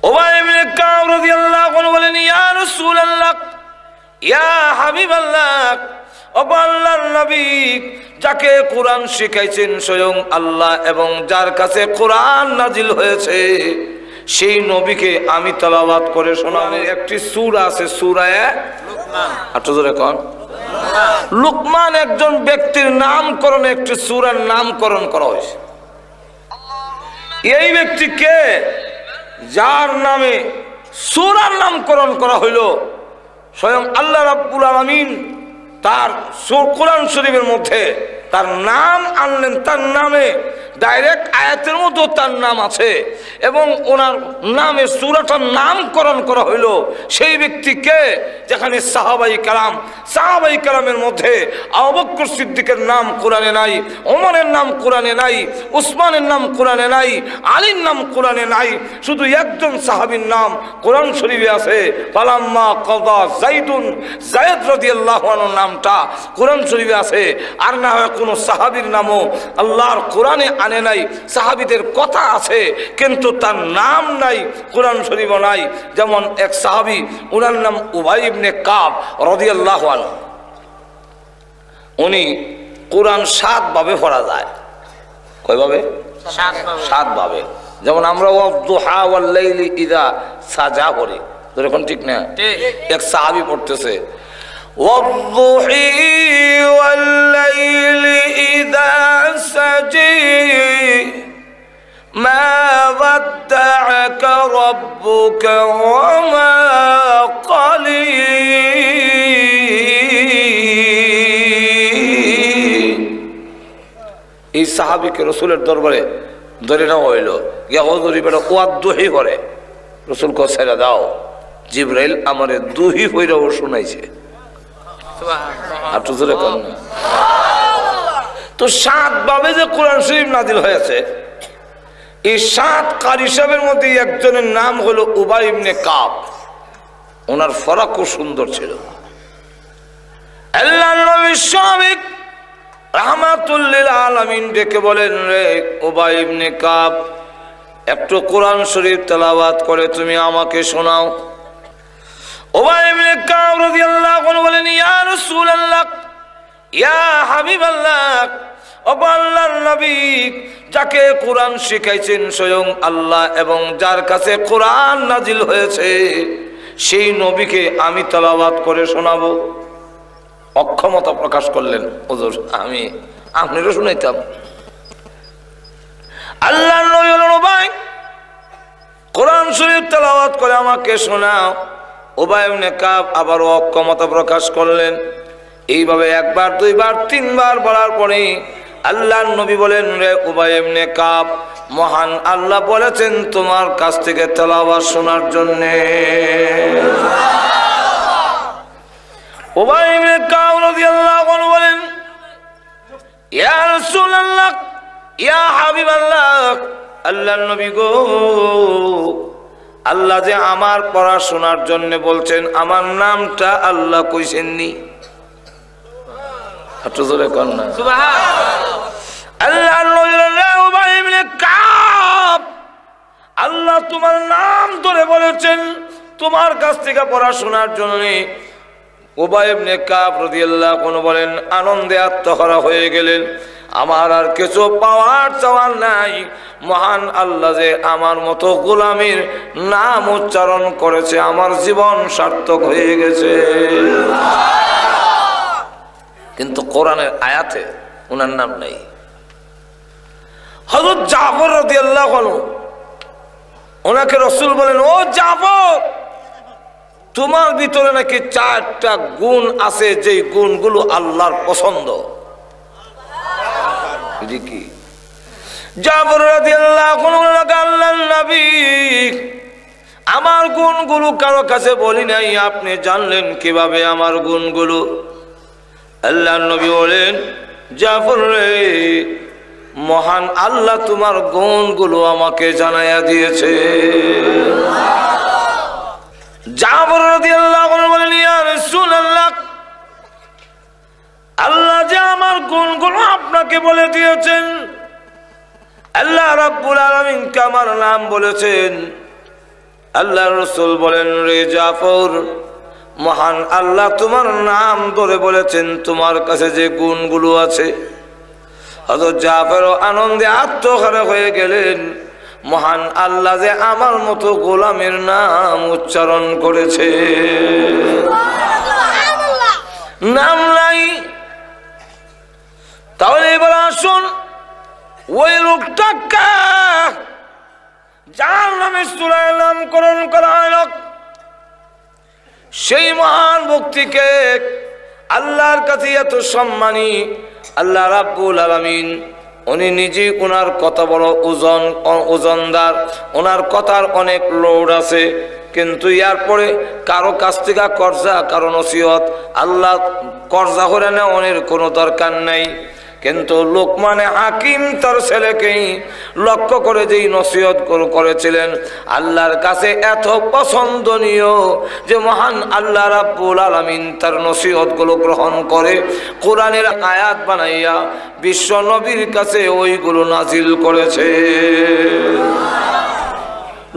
উবাই ইবনে কাব রাদিয়াল্লাহু আনহু বলেন, ইয়া রাসূলুল্লাহ, ইয়া হাবিবাল্লাহ, ও আল্লাহর নবী, যাকে কোরআন শিখাইছেন স্বয়ং আল্লাহ এবং যার কাছে কোরআন নাজিল হয়েছে সেই নবীকে আমি তেলাওয়াত করে শোনাবো। একটি সূরা আছে, সূরা লুকমান। একটু জোরে কোন। লুকমান একজন ব্যক্তির নামকরণে একটি সূরার নামকরণ করা হয়েছে। এই ব্যক্তিকে যার নামে সূরার নামকরণ করা হইল স্বয়ং আল্লাহ রাব্বুল আলামিন তার কোরআন শরীফের মধ্যে তার নাম আনলেন। তার নামে ডাইরেক্ট আয়াতের মধ্যে তার নাম আছে এবং ওনার নামে সূরাটার নামকরণ করা হইল। সেই ব্যক্তিকে যেখানে সাহাবাই কালামের মধ্যে আবু বকর সিদ্দিকের নাম কোরআনে নাই, ওমরের নাম কোরআনে নাই, উসমানের নাম কোরআনে নাই, আলীর নাম কোরআনে নাই, শুধু একজন সাহাবীর নাম কোরআন শরীফে আছে। ফালাম্মা কাদা যায়েদুন, যায়েদ রাদিয়াল্লাহু আনহুর নামটা কোরআন শরীফে আছে। আর না হয় কোনো সাহাবীর নামও আল্লাহর কোরআনে আনে নাই। সাহাবীদের কথা আছে কিন্তু তার নাম নাই, কোরআন শরীফও নাই। যেমন এক সাহাবী, ওনার নাম উবাই ইবনে কাব রাদিয়াল্লাহু আনহু। উনি কোরআন 7 ভাবে পড়া যায়। কয়ভাবে? 7 ভাবে। যেমন আমরা ওয়াদুহা ওয়াল লাইলি ইযা সাজা পড়ি, এরকম ঠিক না? এক সাহাবী পড়তেছে ওয়াদুহি ওয়াল লাইলি ইযা সাজি মা ওয়াদ্দাআকা রাব্বুকা ওয়া মা ক্বালি। এই সাহাবীকে রাসূলের দরবারে ধরে নেওয়া হইল, গিয়া হুজুর বেটা ওয়াদুহি করে। রাসূল কো ছেড়ে দাও, জিবরাইল আমারে দুহি হইরাও শুনাইছে। তো 7 ভাবে যে কোরআন শরীফ নাজিল হয়েছে, এই 7 কারি সাহেবের মধ্যে একজনের নাম হলো উবাই ইবনে কাব। ওনার ফরক খুব সুন্দর ছিল। আল্লাহর নবী শামিক রাহমাতুল লিল আলামিন ডেকে বলেন, রে উবাই ইবনে কাব, একটু কোরআন শরীফ তেলাওয়াত করে তুমি আমাকে শোনাও। উবাই ইবনে কাব রাদিয়াল্লাহু আনহু বলেন, ইয়া রাসূলুল্লাহ, ইয়া হাবিবাল্লাহ, ও আল্লাহর নবী, যাকে কোরআন শিখাইছেন স্বয়ং আল্লাহ এবং যার কাছে কোরআন নাজিল হয়েছে সেই নবীকে আমি তেলাওয়াত করে শোনাবো। অক্ষমতা প্রকাশ করলেন, হুজুর আমি আপনারও শুনাইতাম। আল্লাহর নবী বলেন, উবাই, কোরআন শরীফ তেলাওয়াত করে আমাকে শোনাও। উবাই ইবনে কাব আবারও অক্ষমতা প্রকাশ করলেন। এইভাবে 1 বার 2 বার 3 বার বলার পরে আল্লাহর নবী বলেন, রে উবাই ইবনে কাব, মহান আল্লাহ বলেছেন তোমার কাছ থেকে তেলাওয়াত শোনার জন্য। উবাই ইবনে কাব রাদিয়াল্লাহু আনহু বলেন, ইয়া রাসূলুল্লাহ, ইয়া হাবিবাল্লাহ, আল্লাহর নবী গো, আল্লাহ যে আমার পড়াশোনার জন্য বলছেন, আমার নামটা আল্লাহ কইছেননি। একটু জোরে কোন না সুবহানাল্লাহ। আল্লাহর নবী উবাই ইবনে কাব, আল্লাহ তোমার নাম ধরে বলেছেন তোমার কাছ থেকে পড়াশোনার জন্য। উবাই ইবনে কাব রাদিয়াল্লাহু আনহু বলেন, আনন্দে আত্মহারা হয়ে গেলেন। আমার আর কিছু পাওয়ার চাওয়ার নাই, মহান আল্লাহ যে আমার মতো গোলামের নাম উচ্চারণ করেছে, আমার জীবন সার্থক হয়ে গেছে। কিন্তু কোরআনের আয়াতে ওনার নাম নাই। হযরত জাফর রাদিয়াল্লাহু আনহু, ওনাকে রাসূল বলেন, ও জাফর, তোমার ভিতরে নাকি 4টা গুণ আছে, যেই গুণগুলো আল্লাহর পছন্দ। কি? জাফর রাদিয়াল্লাহু আনহু, আল্লাহর নবী, আমার গুণগুলো কারো কাছে বলি নাই, আপনি জানলেন কিভাবে আমার গুণগুলো? আল্লাহর নবী বলেন, জাফর রে, মহান আল্লাহ তোমার গুণগুলো আমাকে জানাইয়া দিয়েছে। জাফর রাদিয়াল্লাহু আনহু বলেন, ইয়া রাসূলুল্লাহ, আল্লাহ যে আমার গুণগুলো আপনাকে বলে দিয়েছেন। আল্লাহ রাব্বুল আলামিন আমার নাম বলেছেন। আল্লাহ রাসূল বলেন, রে জাফর, মহান আল্লাহ তোমার নাম ধরে বলেছেন, তোমার কাছে যে গুণগুলো আছে। হযরত জাফর আনন্দে আত্মহারা হয়ে গেলেন, মহান আল্লাহ যে আমার মতো গোলামের নাম উচ্চারণ করেছে। নাম নাই, তাহলে এবার আসুন ওই লোকটাকে যার নামে সূরায় নামকরণ করা হলো, সেই মহান ব্যক্তিকে আল্লাহর কাছে এত সম্মানী আল্লাহ রাব্বুল আলামিন, উনি নিজে ওনার কত বড় ওজনদার, ওনার কথার অনেক লোড আছে, কিন্তু এরপরে কারো কাছ থেকে কর্জা, কারো নসিহত, আল্লাহ কর্জা করে নেওয়ার কোনো দরকার নাই। কিন্তু লোকমানে হাকিম তার ছেলেকেই লক্ষ্য করে যেই নসিহত করেছিলেন, আল্লাহর কাছে এত পছন্দনীয় যে মহান আল্লাহ রাব্বুল আলামিন তার নসিহতগুলো গ্রহণ করে কোরআনের আয়াত বানাইয়া বিশ্ব নবীর কাছে ওইগুলো নাজিল করেছে।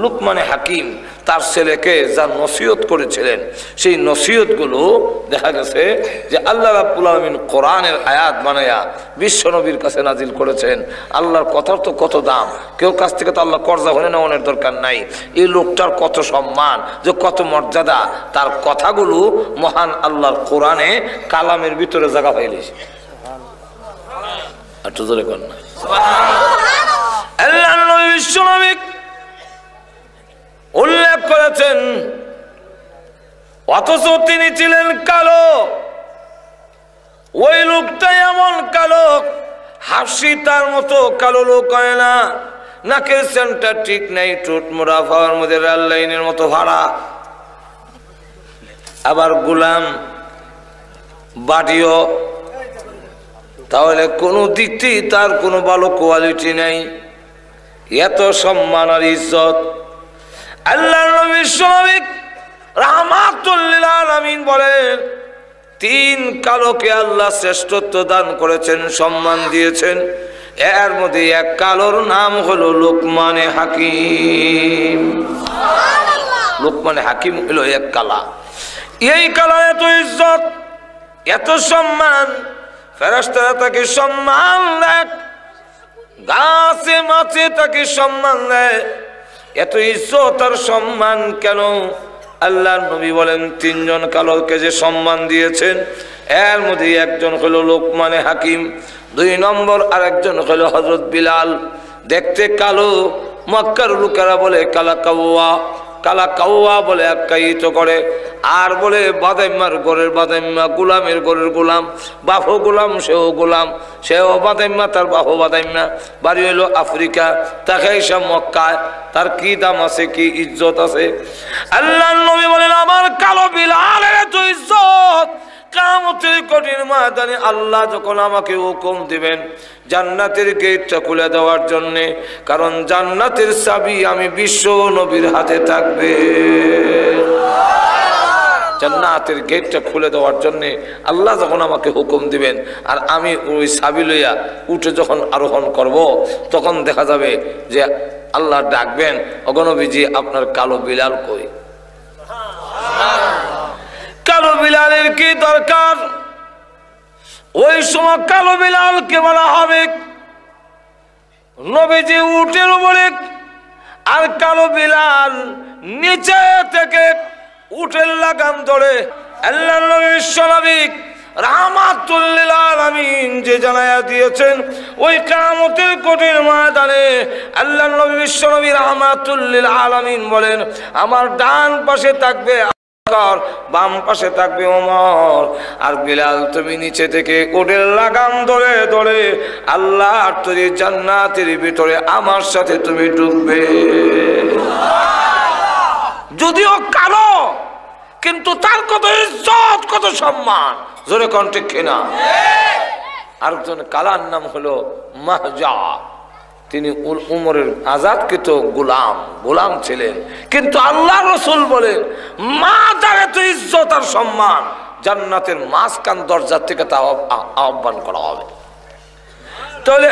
লুকমানে হাকিম তার ছেলেকে যা নসিহত করেছিলেন, সেই নসিহতগুলো দেখা গেছে যে আল্লাহ রাব্বুল আলামিন কোরআনের আয়াত বানায়া বিশ্ব নবীর কাছে নাজিল করেছেন। আল্লাহর কথার তো কত দাম, কেউ কাছ থেকে তো আল্লাহ কর্জা হয়ে নেওয়ার দরকার নাই। এই লোকটার কত সম্মান, যে কত মর্যাদা, তার কথাগুলো মহান আল্লাহর কোরআনে কালামের ভিতরে জায়গা পাইলেছে। একটু জোরে কর না। আল্লাহর নবী বিশ্ব নবী উল্লেখ করেছেন, অথচ তিনি ছিলেন কালো। ওই লোকটা এমন কালো, হাসি তার মতো কালো লোক হয় না, নাকের সেন্টার ঠিক নাই, ঠোঁট মোড়া, ফাওয়ার মধ্যে রেল লাইনের মতো ভাড়া, আবার গোলাম বাড়িও, তাহলে কোনো দিক থেকে তার কোনো ভালো কোয়ালিটি নাই। এত সম্মান আর ইজ্জত। আল্লাহর নবী সাল্লাল্লাহু রাহমাতুল লিল আলামিন বলেন, তিন কালোকে আল্লাহ শ্রেষ্ঠত্ব দান করেছেন, সম্মান দিয়েছেন। এর মধ্যে এক কালোর নাম হলো লোকমানে হাকিম। লোকমানে হাকিম হলো এক কালা। এই কালা এত ইজ্জত, এত সম্মান, ফেরেশতারা তাকে সম্মান দেয়, গাছে মাছে তাকে সম্মান দেয়। এত ইজ্জত আর সম্মান কেন? আল্লাহর নবী বলেন, তিনজন কালোকে যে সম্মান দিয়েছেন, এর মধ্যে একজন হলো লোকমানে হাকিম, দুই নম্বর আরেকজন হলো হযরত বিলাল। দেখতে কালো, মক্কার লোকেরা বলে কালা কাওয়া, কালা কাওয়া বলে আখ্যায়িত করে। আর বলে বাদাইম্মার ঘরের বাদাইম্মা, গোলামের ঘরের গোলাম, বাফো গোলাম সেও গোলাম, সেও বাদাইম্মা, তার বাফো বাদাইম্মা, বাড়ি হইল আফ্রিকা, তাকে সব মক্কায়, তার কি দাম আছে, কি ইজ্জত আছে। আল্লাহর নবী বলেন, আমার কালো বিলালের এত ইজ্জত, কিয়ামতের কঠিন ময়দানে আল্লাহ যখন আমাকে হুকুম দিবেন জান্নাতের গেটটা খুলে দেওয়ার জন্যে, কারণ জান্নাতের চাবি আমি বিশ্ব নবীর হাতে থাকবে। জান্নাতের গেটটা খুলে দেওয়ার জন্যে আল্লাহ যখন আমাকে হুকুম দিবেন, আর আমি ওই চাবি লইয়া উঠে যখন আরোহণ করব, তখন দেখা যাবে যে আল্লাহ ডাকবেন, ওগো নবীজি আপনার কালো বিলাল কই? কালো বিলালের কি দরকার? ওই সময় কালো বিলালকে বলা হবে নবীজি উটের উপরে, আর কালো বিলাল নিচে থেকে উটের লাগাম ধরে। আল্লাহর নবী বিশ্বনবী রাহমাতুল লিল আলামিন যে জানায়া দিয়েছেন, ওই কিয়ামতের কঠিন ময়দানে আল্লাহর নবী বিশ্বনবী রাহমাতুল লিল আলামিন বলেন, আমার ডান পাশে থাকবে বাম পাশে থাকবে ওমর, আর বিলাল তুমি নিচে থেকে উটের লাগাম ধরে ধরে আল্লাহর তৈরি জান্নাতের ভিতরে আমার সাথে তুমি ঢুকবে। যদিও কালো, কিন্তু তার কত ইজ্জত, কত সম্মান, জোরে কোন ঠিক কিনা? আরেকজন কালার নাম হলো মাহজা। তিনি উমরের আজাদকৃত গোলাম ছিলেন, কিন্তু আল্লাহ রাসূল বলেন, মা তার এত ইজ্জত আর সম্মান, জান্নাতের মাঝখান দরজা থেকে তা আহ্বান করা হবে। তাহলে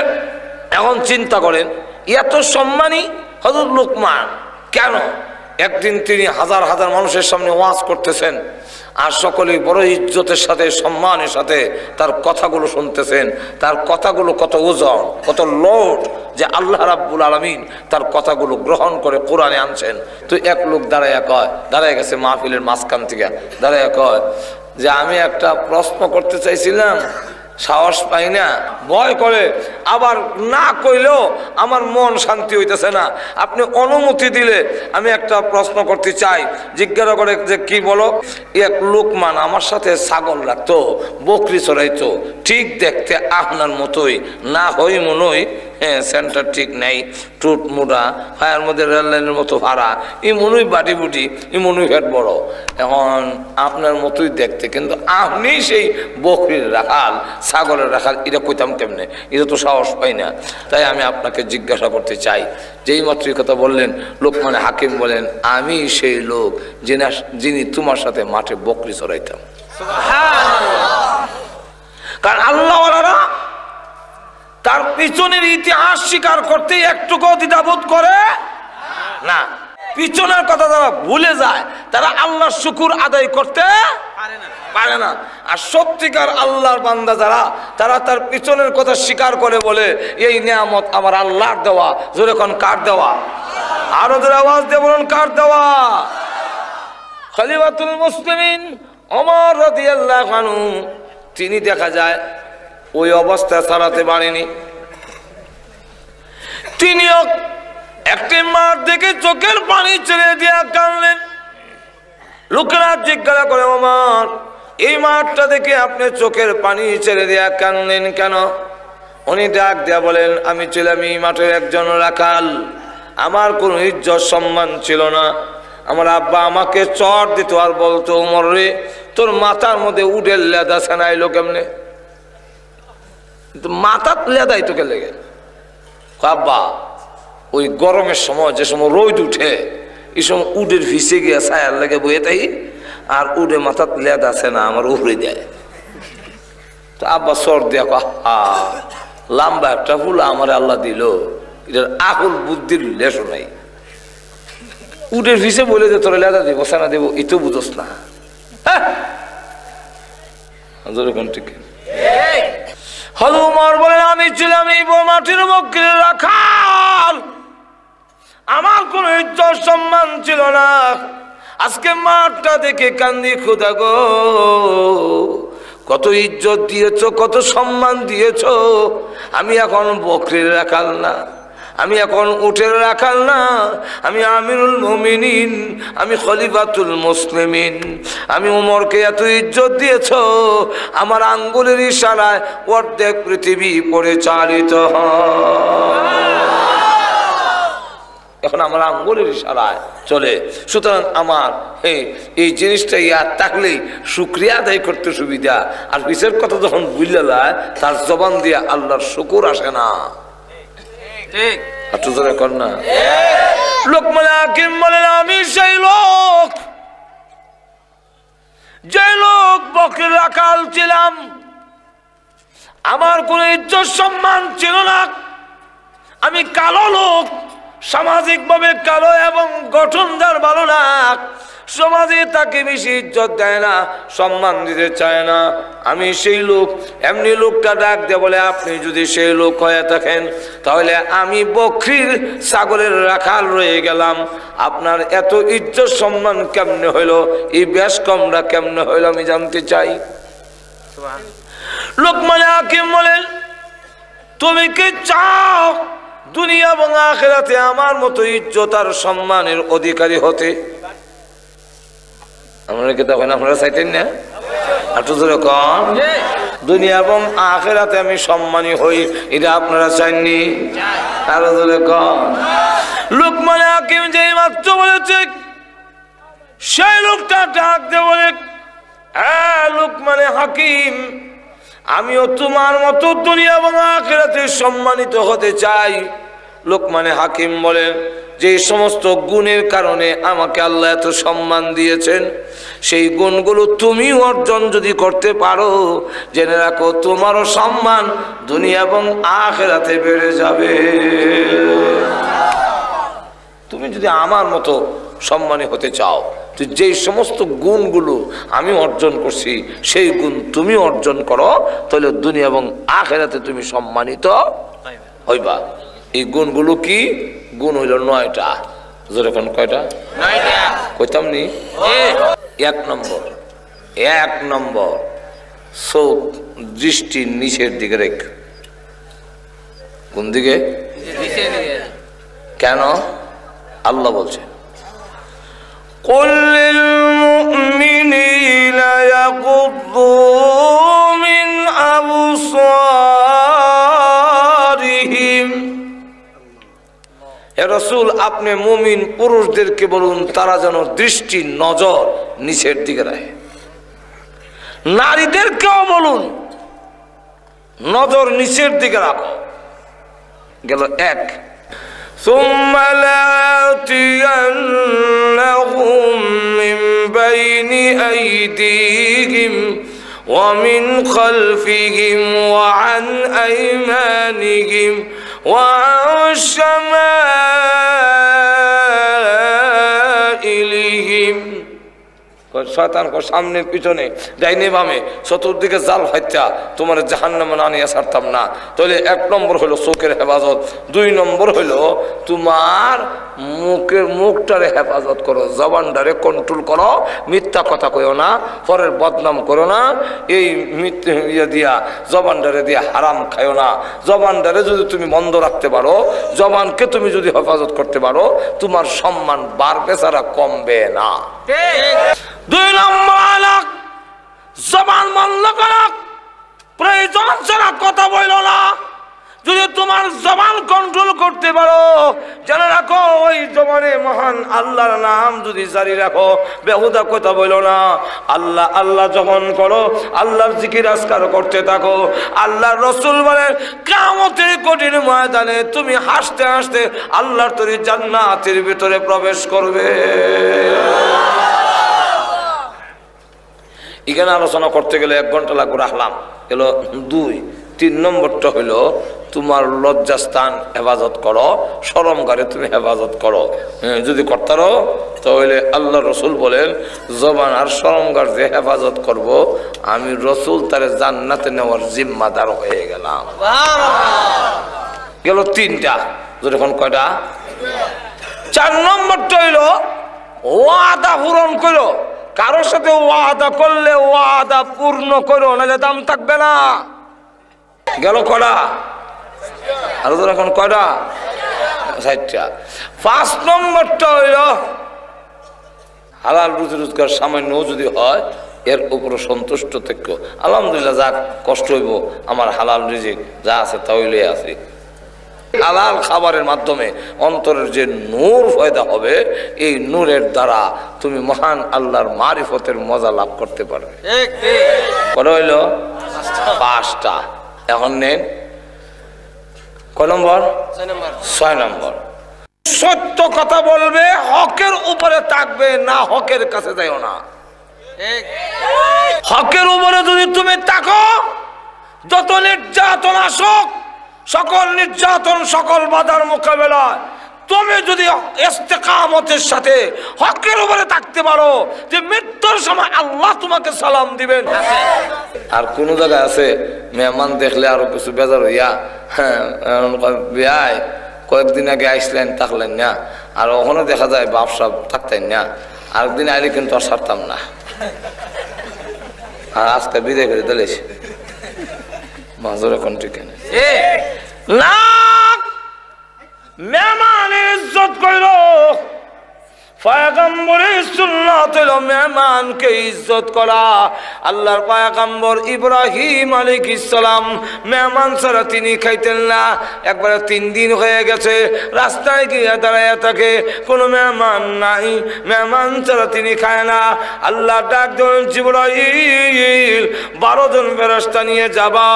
এখন চিন্তা করেন, এত সম্মানী হযরত লোকমান কেন? একদিন তিনি হাজার হাজার মানুষের সামনে ওয়াজ করতেছেন, আর সকলেই বড় ইজ্জতের সাথে সম্মানের সাথে তার কথাগুলো শুনতেছেন। তার কথাগুলো কত ওজন, কত লোড, যে আল্লাহ রাব্বুল আলামিন তার কথাগুলো গ্রহণ করে কোরআনে আনছেন। তো এক লোক দাঁড়ায় গেছে মাহফিলের মাঝখান থেকে, দাঁড়ায় কয় যে আমি একটা প্রশ্ন করতে চাইছিলাম, সাহস পাই না, ভয় করে, আবার না কইলেও আমার মন শান্তি হইতেছে না। আপনি অনুমতি দিলে আমি একটা প্রশ্ন করতে চাই। জিজ্ঞাসা করে যে কি বলো? এক লোকমান আমার সাথে ছাগল রাখতো, বকরি চড়াইতো, ঠিক দেখতে আপনার মতোই, না হই মনই, হ্যাঁ সেন্টার ঠিক নেই, টুট মুডা, ফায়ার মধ্যে রেল লাইনের মতো ভাড়া, এই মনুই বাটি বুটি, এই মনুই ফ্যাট বড়, এখন আপনার মতোই দেখতে, কিন্তু আপনি সেই বকরির রাখাল, ছাগলের রাখাল, এটা কইতাম কেমনে? এটা তো সাহস পাই না। তাই আমি আপনাকে জিজ্ঞাসা করতে চাই। যেই মাত্র কথা বললেন, লোকমানে হাকিম বলেন, আমি সেই লোক যিনি তোমার সাথে মাঠে বকরি চড়াইতাম। কারণ আল্লাহওয়ালারা তার পিছনের ইতিহাস স্বীকার করতে একটুকু দ্বিধাবোধ করে না। পিছনের কথা যারা ভুলে যায় তারা আল্লাহর শুকুর আদায় করতে পারে না। আর সত্যিকার আল্লাহর বান্দা যারা, তারা তার পিছনের কথা স্বীকার করে বলে এই নিয়ামত আমার আল্লাহর দেওয়া। জোরে কোন কার দেওয়া? আরো জোরে আওয়াজ দিয়ে বলুন কার দেওয়া? খলিফাতুল মুসলিমিন ওমর রাদিয়াল্লাহু আনহু, তিনি দেখা যায় ওই অবস্থা ছাড়াতে পারেনি। তিনিও একটি মাঠ দেখে চোখের পানি ছেড়ে দিয়ে কাঁদলেন। লোকেরা জিজ্ঞাসা করে, ওমর এই মাঠটা দেখে আপনি চোখের পানি ছেড়ে দিয়ে কাঁদলেন কেন? উনি ডাক দিয়া বলেন, আমি ছিলাম এই মাঠের একজন রাখাল, আমার কোনো ইজ্জত সম্মান ছিল না। আমার আব্বা আমাকে চট দিত আর বলতো, ওমর রে তোর মাথার মধ্যে উডের লেদা ছানাইলো কেমনে? মাথার লেদাই তোকে লেগে। আব্বা ওই গরমের সময়, যে সময় রোদ উঠে, এই সময় উডের ভিসে গিয়া ছায়ার লেগে বইয়ে তাই, আর উডে মাথার লেদা আছে না আমার উড়ে দেয়। তো আব্বা সর দিয়া হা লম্বা একটা ফুল আমার আল্লাহ দিল, এটার আকুল বুদ্ধির লেশো নাই। উডের ভিসে বলে যে তোর লেদা দেবো ছানা দেবো, এই তো বুঝোস না। ঠিক হলো উমর বলেন, আমি ছিলাম এই মাটির বকরির রাখাল, আমার কোন ইজ্জত সম্মান ছিল না। আজকে মাঠটা দেখে কান্দি, খোদা গো কত ইজ্জত দিয়েছো, কত সম্মান দিয়েছো। আমি এখন বকরির রাখাল না, আমি এখন উটের রাখাল না, আমি আমিরুল মুমিনিন, আমি খলিফাতুল মুসলিমিন। আমি উমরকে এত ইজ্জত দিয়েছো, আমার আঙ্গুলের ইশারায় অর্ধেক পৃথিবী পরিচালিত হয়। এখন আমার আঙ্গুলের ইশারায় চলে। সুতরাং আমার এই জিনিসটা ইয়াদ থাকলেই শুকরিয়া আদায় করতে সুবিধা। আর পিছের কথা যখন বুঝলায়, তার জবান দিয়ে আল্লাহর শুকুর আসে না। ঠিক একটু জোরে কর না। লোকমান হাকিম বলেন, আমি সেই লোক, যে লোক বকরির রাখাল ছিলাম, আমার কোন ইজ্জত সম্মান ছিল না। আমি কালো লোক, সামাজিক ভাবে কালো এবং গঠনদার ভালো না, সমাজে তাকে বেশি ইজ্জত দেয় না, সম্মান দিতে চায় না। আমি সেই লোক। এমনি লোকটা ডাক দিয়ে বলে, আপনি যদি সেই লোক হয়ে থাকেন তাহলে আমি বকরির ছাগলের রাখাল রয়ে গেলাম, আপনার এত ইজ্জত সম্মান কেমনে হইলো, এই বেশ কমরা কেমনে হইলো আমি জানতে চাই। লোকমান হাকিম বলেন, তুমি কি চাও দুনিয়া এবং আখিরাতে আমার মতো ইজ্জত আর সম্মানের অধিকারী হতে? আমরা কি তখন আপনারা চাইতেন না? একটু ধরে কম, দুনিয়া এবং আখিরাতে আমি সম্মানী হই, এটা আপনারা চাননি? আরো ধরে কম। লোকমান হাকিম যেই মাত্র বলেছে, সেই লোকটা ডাক দিয়ে বলে, হ্যাঁ লোকমান হাকিম, আমিও তোমার মতো দুনিয়া এবং আখিরাতে সম্মানিত হতে চাই। লোকমান হাকিম বলেন, যে সমস্ত গুণের কারণে আমাকে আল্লাহ এত সম্মান দিয়েছেন, সেই গুণগুলো তুমি অর্জন যদি করতে পারো, জেনে রাখো তোমারও সম্মান দুনিয়া এবং আখিরাতে বেড়ে যাবে। তুমি যদি আমার মতো সম্মানী হতে চাও, তো যেই সমস্ত গুণগুলো আমি অর্জন করছি সেই গুণ তুমি অর্জন করো, তাহলে দুনিয়া এবং আখিরাতে তুমি সম্মানিত হইবা। এই গুণগুলো কি? গুণ হইল 9টা। যেরকম কয়টা? 9টা। কইতাম নি? 1 নম্বর চোখ দৃষ্টি নিচের দিকে রেখ। কোন দিকে? কেন? আল্লাহ বলছে কুল্লিল মুমিনিনা ইয়াগুদ্দু মিন আবসারিহিম। হে রাসূল, আপনি মুমিন পুরুষদেরকে বলুন তারা যেন দৃষ্টি নজর নিচের দিকে রাখে। নারীদেরকেও বলুন নজর নিচের দিকে রাখো। গেল 1। ثم لآتينهم من بين أيديهم ومن خلفهم وعن أيمانهم وعن شمائلهم। শয়তান কর সামনে পিছনে ডাইনে বামে চতুর্দিকে জাল ফাইত্যা তোমার জাহান্নামে না নিয়ে ছাড়তাম না। তাহলে 1 নম্বর হলো চোখের হেফাজত, 2 নম্বর হলো তোমার মুখটারে হেফাজত করো, জবানটারে কন্ট্রোল করো, মিথ্যা কথা কইও না, পরের বদনাম করো না, এই ইয়ে দিয়া জবানটারে দিয়া হারাম খাইও না। জবানটারে যদি তুমি বন্ধ রাখতে পারো, জবানকে তুমি যদি হেফাজত করতে পারো, তোমার সম্মান বাড়বে ছাড়া কমবে না। 2 নম্বর হলো জবান বন্ধ করো, প্রয়োজন ছাড়া কথা বলো না। যদি তোমার জবান কন্ট্রোল করতে পারো, জেনে রাখো ওই জবানে মহান আল্লাহর নাম যদি জারি রাখো, বেহুদা কথা বলো না। আল্লাহ আল্লাহ যখন করো, আল্লাহর জিকির আজকার করতে থাকো। আল্লাহর রাসূল বলেন কিয়ামতের কঠিন ময়দানে তুমি হাসতে হাসতে আল্লাহর তৈরি জান্নাতের ভিতরে প্রবেশ করবে। এখানে আলোচনা করতে গেলে 1 ঘন্টা লাগবে, রাখলাম। এলো 2। 3 নম্বরটা হইলো তোমার লজ্জাস্থান হেফাজত করো, শরমগারে তুমি হেফাজত করো। যদি করতারো তাহলে আল্লাহ রসুল বলেন জবান আর শরমগার যে হেফাজত করব, আমি রসুল তারে জান্নাতে নেওয়ার জিম্মাদার হয়ে গেলাম। গেল 3টা। যখন কয়টা? 4 নম্বরটা হইলো ওয়াদা পূরণ করো। কারোর সাথে ওয়াদা করলে ওয়াদা পূর্ণ করো, নাহলে দাম থাকবে না। গেল কয়টা? আর এখন কয়টা? 60টা। 5 নম্বরটা হইল হালাল রুজি রোজগার সামান্য যদি হয় এর উপরে সন্তুষ্ট থেকো। আলহামদুলিল্লাহ, যাক কষ্ট হইব, আমার হালাল রিজিক যা আছে তা হইলে আছে। হালাল খাবারের মাধ্যমে অন্তরের যে নূর পয়দা হবে, এই নূরের দ্বারা তুমি মহান আল্লাহর মারিফতের মজা লাভ করতে পারবে। কত হইল? 5টা। এখন নেন কয় নম্বর? 6 নম্বর। সত্য কথা বলবে, হকের উপরে থাকবে না, হকের কাছে যাইও না। হকের উপরে যদি তুমি থাকো, যত নির্যাতন আসুক, সকল নির্যাতন সকল বাধার মোকাবেলায় তুমি যদি ইস্তেকামতের সাথে হকের উপরে থাকতে পারো, যে মৃত্যুর সময় আল্লাহ তোমাকে সালাম দিবেন। আর কোন জায়গায় আছে মেহমান দেখলে আরো কিছু বেজার হইয়া, হ্যাঁ কয়েকদিন আগে আইসলেন থাকলেন না, আর ওখানে দেখা যায় বাপসাপ থাকতেন না, আরেকদিন আইলে কিন্তু আর ছাড়তাম না, আর আজকে বিদায় করে দিলেছে মাজুর এখন ঠিক না। মেহমানের ইজ্জত কইল, পয়গম্বরের সুন্নাত হইল মেহমানকে ইজ্জত করা। আল্লাহর পয়গম্বর ইব্রাহিম আলাইহিস সালাম মেহমান ছাড়া তিনি খাইতেন না। একবারে 3 দিন হয়ে গেছে, রাস্তায় গিয়ে দাঁড়াইয়া থাকে, কোনো মেহমান নাই, মেহমান ছাড়া তিনি খায় না। আল্লাহ ডাক দেন, জিবরাইল 12 জন ফেরেশতা নিয়ে যাবা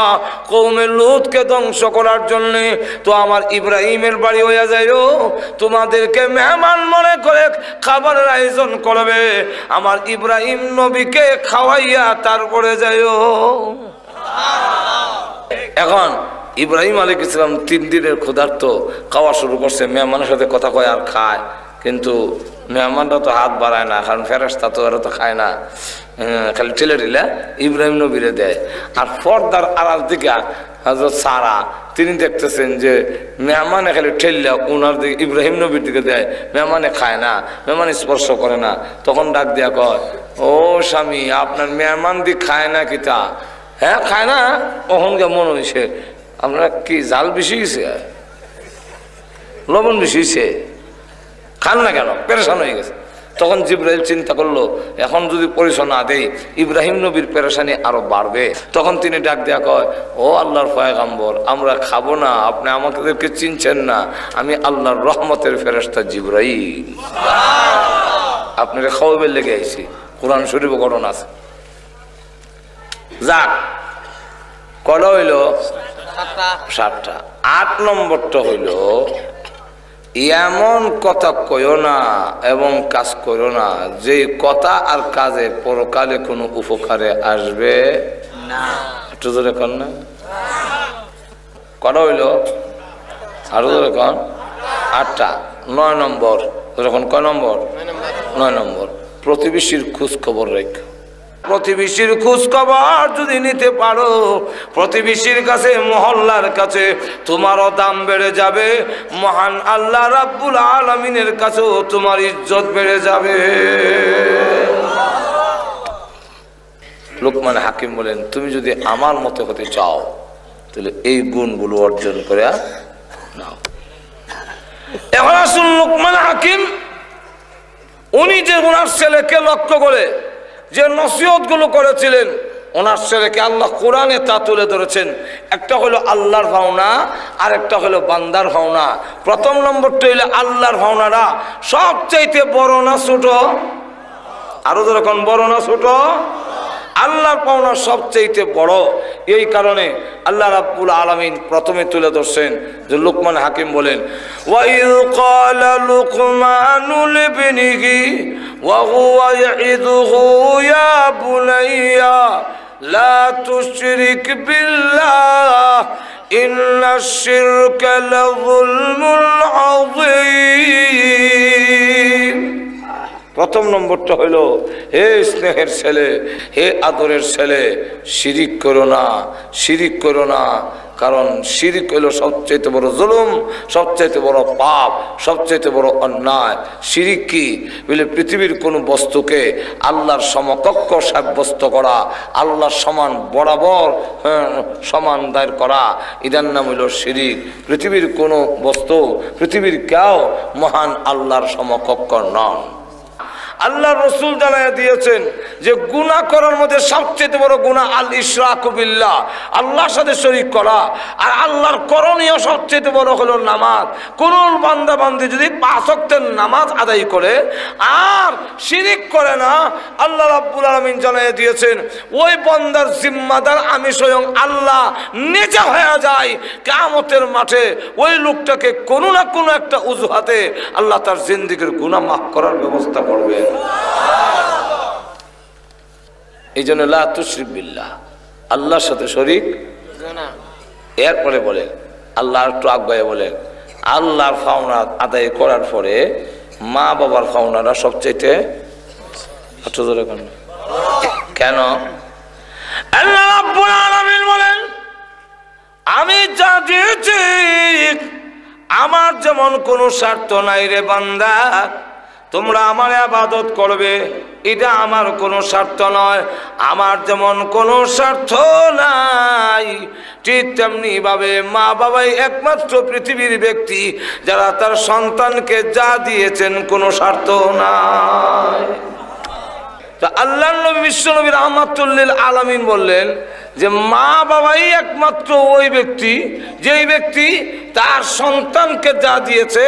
কওমে লূতকে ধ্বংস করার জন্য। তো আমার ইব্রাহিমের বাড়ি হইয়া যাইও, তোমাদেরকে মেহমান মনে করে খাবারের আয়োজন করবে, আমার ইব্রাহিম নবীকে খাওয়াইয়া তারপরে যাইও। এখন ইব্রাহিম আলাইহিস সালাম 3 দিনের ক্ষুধার্ত, খাওয়া শুরু করছে, মেহমানের সাথে কথা কয় আর খায়। কিন্তু মেহমানরা তো হাত বাড়ায় না, কারণ ফেরেশতা তো ওরা তো খায় না, খালি ঠেলে ঠেলে ইব্রাহিম নবীরে দেয়। আর পর্দার আড়াল দিকে হযরত সারা তিনি দেখতেছেন যে মেহমানে খালি ঠেললে ওনার দিকে ইব্রাহিম নবীর দিকে দেয়, মেহমানে খায় না, মেহমান স্পর্শ করে না। তখন ডাক দিয়া কয়, ও স্বামী, আপনার মেহমান দি খায় না কিতা? হ্যাঁ খায় না। ওখানকে মনে হয়েছে আপনার কি জাল বেশি গেছে, লবণ বেশি হয়েছে, খান না কেন, পেরেশান হয়ে গেছে। তখন জিবরাইল চিন্তা করলো, এখন যদি পরিচয় না দেই ইব্রাহিম নবীর পেরেশানি আরো বাড়বে। তখন তিনি ডাক দেয়া কয়, ও আল্লাহর পয়গম্বর, আমরা খাবো না, আপনি আমাদেরকে চিনছেন না, আমি আল্লাহর রহমতের ফেরেশতা জিবরাইল, আপনাকে খাওয়াবে লেগে আইছি। কোরআন শরীফ ঘটনা আছে। যাক, কটা হইল? 7টা। 8 নম্বরটা হইল, এমন কথা কইও না এবং কাজ করো না যে কথা আর কাজে পরকালে কোনো উপকারে আসবে না। একটু ধরে কন না, কটা হইল? আরো ধরে কন। 8টা। 9 নম্বর, যখন কয় নম্বর? 9 নম্বর, প্রতিবেশীর খোঁজ খবর রেখো। প্রতিবেশীর খোঁজ খবর যদি নিতে পারো, প্রতিবেশীর কাছে, মহল্লার কাছে তোমারও দাম বেড়ে যাবে, মহান আল্লাহ রাব্বুল আলামিনের কাছেও তোমার ইজ্জত বেড়ে যাবে। লোকমান হাকিম বলেন, তুমি যদি আমার মতো হতে চাও তাহলে এই গুণগুলো অর্জন করে নাও। এখন আসুন, লোকমান হাকিম উনি যে ওনার ছেলেকে লক্ষ্য করে যে নসিহত গুলো করেছিলেন, ওনার ছেলেকে আল্লাহ কোরআনে তা তুলে ধরেছেন। একটা হলো আল্লাহর ভাওনা, আর একটা হলো বান্দার ভাওনা। প্রথম নম্বরটা হইলো আল্লাহর ভাওনাটা সবচাইতে বড় না ছোট? আরো যখন বড় না ছোট? আল্লাহর পাওনা সবচাইতে বড়। এই কারণে আল্লাহ রাব্বুল আলামিন প্রথমে তুলে ধরছেন যে লোকমান হাকিম বলেন, ওয়াইল ক্বালা লুকমানু লিবনিহি ওয়া হুয়া ইয়াইদুহু ইয়া বুনাইয়া লা তুশরিক বিল্লাহ ইন্নাশ শিরকা লাযুলমুন আযীম। প্রথম নম্বরটা হইল, হে স্নেহের ছেলে, হে আদরের ছেলে, শিরিক করো না, শিরিক করো না। কারণ শিরিক হইল সবচেয়ে বড় জুলুম, সবচেয়ে বড় পাপ, সবচেয়ে বড় অন্যায়। শিরিক কি বলে? পৃথিবীর কোনো বস্তুকে আল্লাহর সমকক্ষ সাব্যস্ত করা, আল্লাহর সমান বরাবর সমান দায়ের করা, এটার নাম হইল শিরিক। পৃথিবীর কোনো বস্তু, পৃথিবীর কেউ মহান আল্লাহর সমকক্ষ নন। আল্লাহ রসুল জানাইয়া দিয়েছেন যে গুনাহ করার মধ্যে সবচেয়ে বড় গুনাহ আল ইশরাকু বিল্লাহ, আল্লাহর সাথে শরীক করা। আর আল্লাহর করণীয় সবচেয়ে বড় হলো নামাজ। কোন বান্দা বান্দি যদি 5 ওয়াক্তের নামাজ আদায় করে আর শিরিক করে না, আল্লাহ রাব্বুল আলামিন জানাইয়া দিয়েছেন ওই বান্দার জিম্মাদার আমি স্বয়ং আল্লাহ নিজে হয়ে যায়। কিয়ামতের মাঠে ওই লোকটাকে কোনো না কোনো একটা অজুহাতে আল্লাহ তার জিন্দেগীর গুনাহ মাফ করার ব্যবস্থা করবে। এই জন্য লা তুশরিক বিল্লাহ, আল্লাহর সাথে শরীক। এরপরে বলে আল্লাহ একটু আগে বলে আল্লাহর পাওনা আদায় করার পরে মা বাবার পাওনাটা সবচেয়ে কেন? আল্লাহ রাব্বুল আলামিন বলেন, আমি যা দিয়েছি আমার যেমন কোনো স্বার্থ নাই রে বান্দা, তোমরা আমার ইবাদত করবে, এটা আমার কোনো স্বার্থ নয়। আমার যেমন কোনো স্বার্থ নাই, ঠিক তেমনি ভাবে মা বাবাই একমাত্র পৃথিবীর ব্যক্তি যারা তার সন্তানকে যা দিয়েছেন কোনো স্বার্থ নাই। তা আল্লাহ নবী বিশ্ব নবী রাহমাতুল লিল আলামিন বললেন যে মা বাবাই একমাত্র ওই ব্যক্তি যেই ব্যক্তি তার সন্তানকে যা দিয়েছে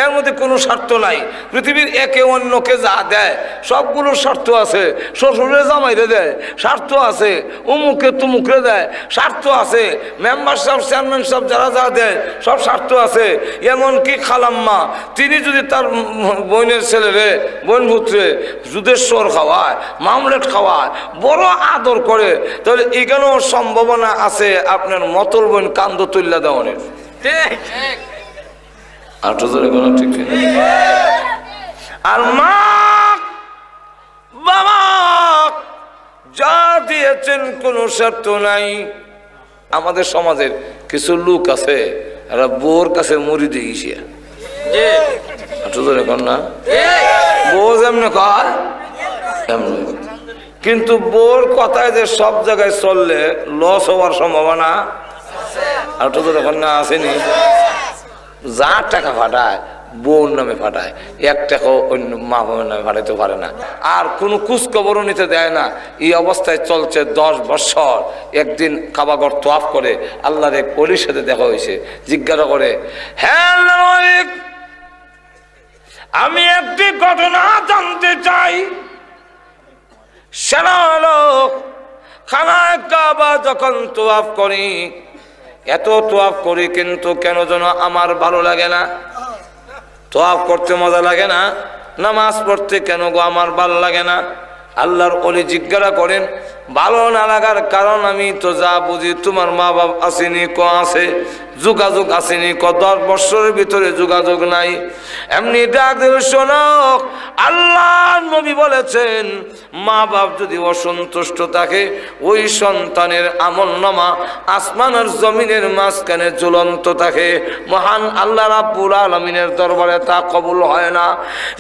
এর মধ্যে কোনো স্বার্থ নাই। পৃথিবীর একে অন্যকে যা দেয় সবগুলোর স্বার্থ আছে। শ্বশুরে জামাইরে দেয়, স্বার্থ আছে। অমুকে তুমুকরে দেয়, স্বার্থ আছে। মেম্বার সাহেব, চেয়ারম্যান সাহেব যারা যা দেয় সব স্বার্থ আছে। এমনকি খালাম্মা তিনি যদি তার বোনের ছেলেরে, বোন পুত্রে দুধেশ্বর খাওয়ায়, মামলেট খাওয়ায়, বড় আদর করে, তাহলে এখানেও সম্ভাবনা আছে আপনার মতল বোন কান্দ তুল্লা দেওয়ানের। আর মা বাবা যা দিয়েছেন কোনো শর্ত নাই। আমাদের সমাজের কিছু লোক আছে এরা বউর কাছে মুড়ি দিয়েছে না, বউ যেমনি কয় এমনি, কিন্তু বউর কথায় যে সব জায়গায় চললে লস হওয়ার সম্ভাবনা আর তো দেখুন না আসেনি। যা টাকা ফাটায় বউর নামে ফাটায়, এক টাকাও অন্য মা বাবার নামে ফাটাইতে পারে না, আর কোনো খোঁজখবরও নিতে দেয় না। এই অবস্থায় চলছে 10 বছর। একদিন কাবাগর তোয়াফ করে আল্লাহর এক ওলির সাথে দেখা হয়েছে, জিজ্ঞাসা করে, হ্যাঁ মালিক, আমি একটি ঘটনা জানতে চাই। সেটা হলো খানায় কাবা যখন তোয়াফ করি, এত তোয়াফ করি কিন্তু কেন যেন আমার ভালো লাগে না। তোয়াফ করতে মজা লাগে না, নামাজ পড়তে কেন গো আমার ভালো লাগে না। আল্লাহর ওলি জিজ্ঞাসা করেন, ভালো না লাগার কারণ আমি তো যা বুঝি তোমার মা বাপ আসেনি, ক আছে যোগাযোগ আসেনি, ক 10 বছরের ভিতরে যোগাযোগ নাই। এমনি ডাক দিল, শোনো, আল্লাহ নবী বলেছেন মা বাপ যদি অসন্তুষ্ট থাকে ওই সন্তানের আমলনামা আসমান আর জমিনের মাঝখানে ঝুলন্ত থাকে, মহান আল্লাহ রাব্বুল আলামিনের দরবারে তা কবুল হয় না।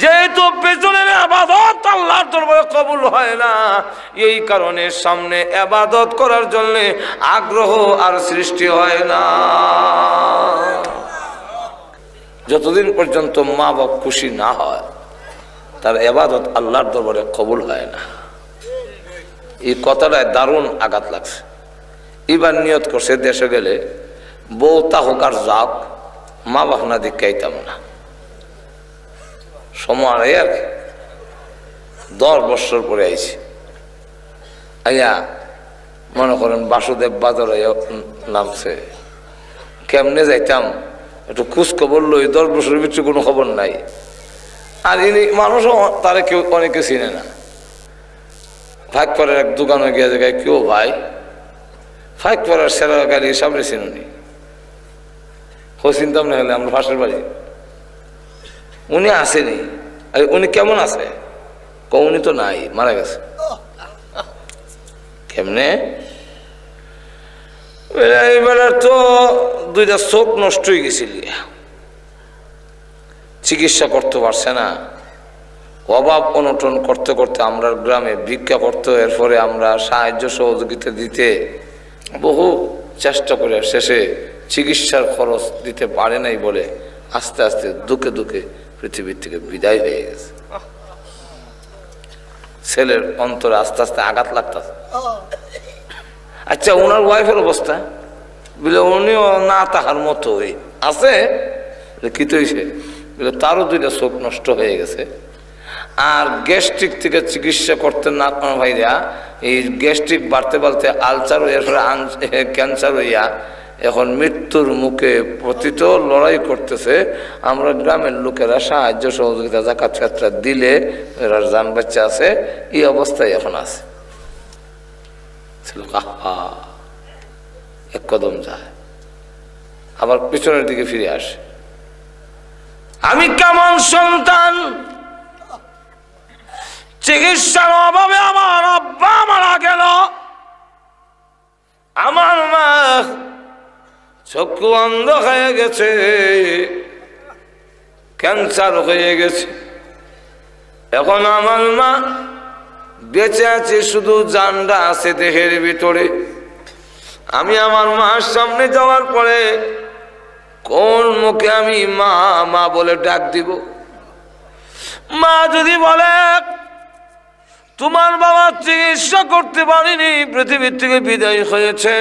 যেহেতু পেছনের ইবাদত আল্লাহর দরবারে কবুল হয় না, এই কারণে সামনে ইবাদত করার জন্য আগ্রহ আর সৃষ্টি হয় না। যতদিন পর্যন্ত মা বাপ খুশি না হয় তার ইবাদত আল্লাহর দরবারে কবুল হয় না। এই কথাটায় দারুণ আঘাত লাগছে। এবার নিয়ত করছে দেশে গেলে বউ তা হোক আর যাক, মা বাপ না দিকাইতাম না। সময় আর 10 বছর পরে আইছি, আইয়া মনে করেন বাসুদেব বাজার নামছে, কেমনে যাইতাম একটু খোঁজ খবর লই। 10 বছরের ভিতরে কোনো খবর নাই। আর ইনি মানুষও তারা কেউ অনেকে চিনে না। ফাঁক করার এক দোকানে গিয়ে জায়গায় কেউ ভাই ফাঁক করার সেরা গাড়ি সামনে চিনুনি, ও চিনতাম না হলে আমরা পাশের বাড়ি। উনি আসেনি, উনি কেমন আছে, উনি তো নাই, মারা গেছে। কেমনে এবার তো 2টা চোখ নষ্ট হয়ে গেছিল, চিকিৎসা করতে পারছে না। অভাব অনটন করতে করতে আমরা গ্রামে ভিক্ষা করতে, এরপরে আমরা সাহায্য সহযোগিতা দিতে বহু চেষ্টা করে শেষে চিকিৎসার খরচ দিতে পারে নাই বলে আস্তে আস্তে দুঃখে দুঃখে পৃথিবীর থেকে বিদায় হয়ে গেছে। ছেলের অন্তরে আস্তে আস্তে আঘাত লাগতেছে। আচ্ছা, ওনার ওয়াইফের অবস্থা বলে উনিও না তাহার মতো আছে, কি তো হয়েছে বলে তারও 2টা চোখ নষ্ট হয়ে গেছে। আর গ্যাস্ট্রিক থেকে চিকিৎসা করতে না কোনো ভাইরা এই গ্যাস্ট্রিক বাড়তে বাড়তে আলসার হয়ে ক্যান্সার হইয়া এখন মৃত্যুর মুখে পতিত লড়াই করতেছে। আমরা গ্রামের লোকেরা সাহায্য সহযোগিতা জাকাত ফাতরা দিলে এরা জান বাচ্চা আছে, এই অবস্থায় এখন আছে। এক কদম যায় আবার পিছনের দিকে ফিরে আসে। আমি কেমন সন্তান, চিকিৎসার অভাবে আমার আব্বা মারা গেল, আমার মা চক্ষু অন্ধ হয়ে গেছে, ক্যান্সার হয়ে গেছে। এখন আমার মা বেঁচে আছে, শুধু জানটা আছে দেহের ভিতরে। আমি আমার মার সামনে যাওয়ার পরে কোন মুখে আমি মা মা বলে ডাক দিব? মা যদি বলে তোমার বাবা চিকিৎসা করতে পারিনি, পৃথিবীর থেকে বিদায় হয়েছে,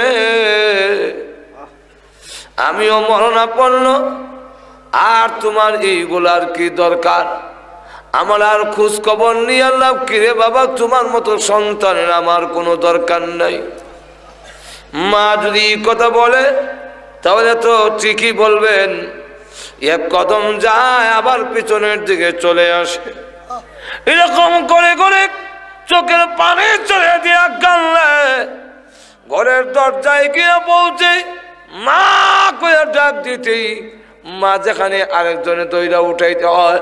আমিও মরণাপন্ন, আর তোমার এইগুলার কি দরকার? আমার আর খোঁজ খবর নিয়ে আল্লাহ কিরে বাবা, তোমার মতো সন্তানের আমার কোনো দরকার নাই। মা যদি কথা বলে তাহলে তো ঠিকই বলবেন। এক কদম যায় আবার পিছনের দিকে চলে আসে, এরকম করে করে চোখের পানি চলে দিয়া কানলে ঘরের দরজায় গিয়ে পৌঁছে মা কইয়া ডাক দিতেই মা যেখানে আরেকজনে দইরা উঠাইতে হয়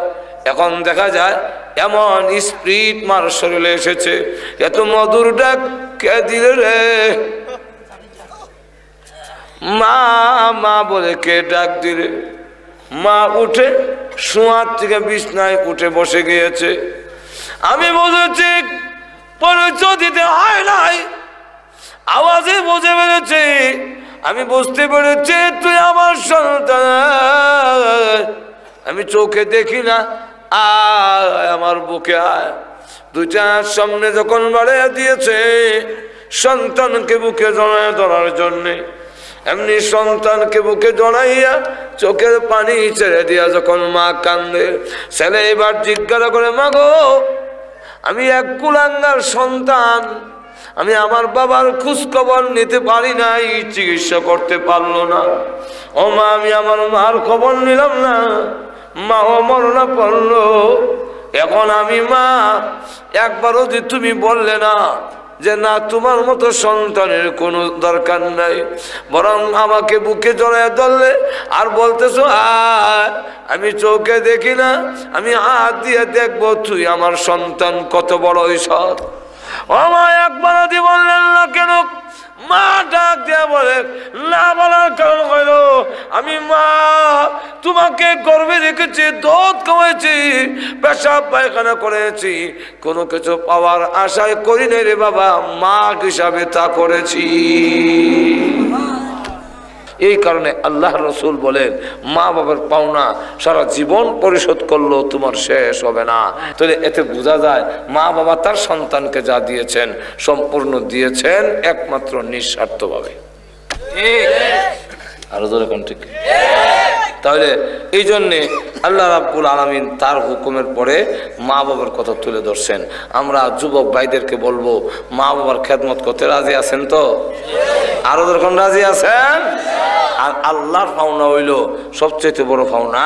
এখন দেখা যায় এমন স্পিরিট মার শরীরে এসেছে, এত মধুর ডাক কে দিলে রে, মা মা বলে কে ডাক দিলে। মা উঠে শোয়ার থেকে বিছনায় উঠে বসে গিয়েছে। আমি বুঝেছি পরিচয় দিতে হয় নাই, আওয়াজে বুঝে পেরেছি, আমি বুঝতে পেরেছি তুই আমার সন্তান। আমি চোখে দেখি না, আয় আমার বুকে আয়। দুইটা সামনে যখন বাড়িয়ে দিয়েছে সন্তানকে বুকে জড়ায় ধরার জন্যে, এমনি সন্তানকে বুকে জড়াইয়া চোখের পানি ছেড়ে দিয়া যখন মা কান্দে, ছেলে এবার জিজ্ঞাসা করে, মা গো আমি এক কুলাঙ্গার সন্তান, আমি আমার বাবার খোঁজ খবর নিতে পারি নাই, চিকিৎসা করতে পারলো না। ও মা আমি আমার মার খবর নিলাম না, মা ও মরনা পড়লো। এখন আমি মা একবারও যে তুমি বললে না যে না তোমার মতো সন্তানের কোনো দরকার নাই, বরং আমাকে বুকে জড়ায় ধরলে আর বলতেছো আমি চোখে দেখি না, আমি হাত দিয়ে দেখবো তুই আমার সন্তান কত বড় ঈশ্বর। ও মা একবার দি বললেন না কেন? মা ডাক দিয়া বলে, না বলার কারণ হইল আমি মা তোমাকে গর্ভে রেখেছি, দুধ খাওয়াইছি, পেশাব পায়খানা করেছি, কোনো কিছু পাওয়ার আশায় করি নাই রে বাবা, মা হিসাবে তা করেছি। এই কারণে আল্লাহ রসুল বলেন মা বাবার পাওনা সারা জীবন পরিশোধ করলেও তোমার শেষ হবে না। তাহলে এতে বোঝা যায় মা বাবা তার সন্তানকে যা দিয়েছেন সম্পূর্ণ দিয়েছেন একমাত্র নিঃস্বার্থভাবে। আরো ধরে কোন ঠিক? তাহলে এই জন্যে আল্লাহ রাব্বুল আলামিন তার হুকুমের পরে মা বাবার কথা তুলে ধরছেন। আমরা যুবক ভাইদেরকে বলবো মা বাবার খেদমত করতে রাজি আছেন তো? আরো যখন রাজি আছেন? আর আল্লাহর পাওনা হইল সবচেয়ে বড় পাওনা।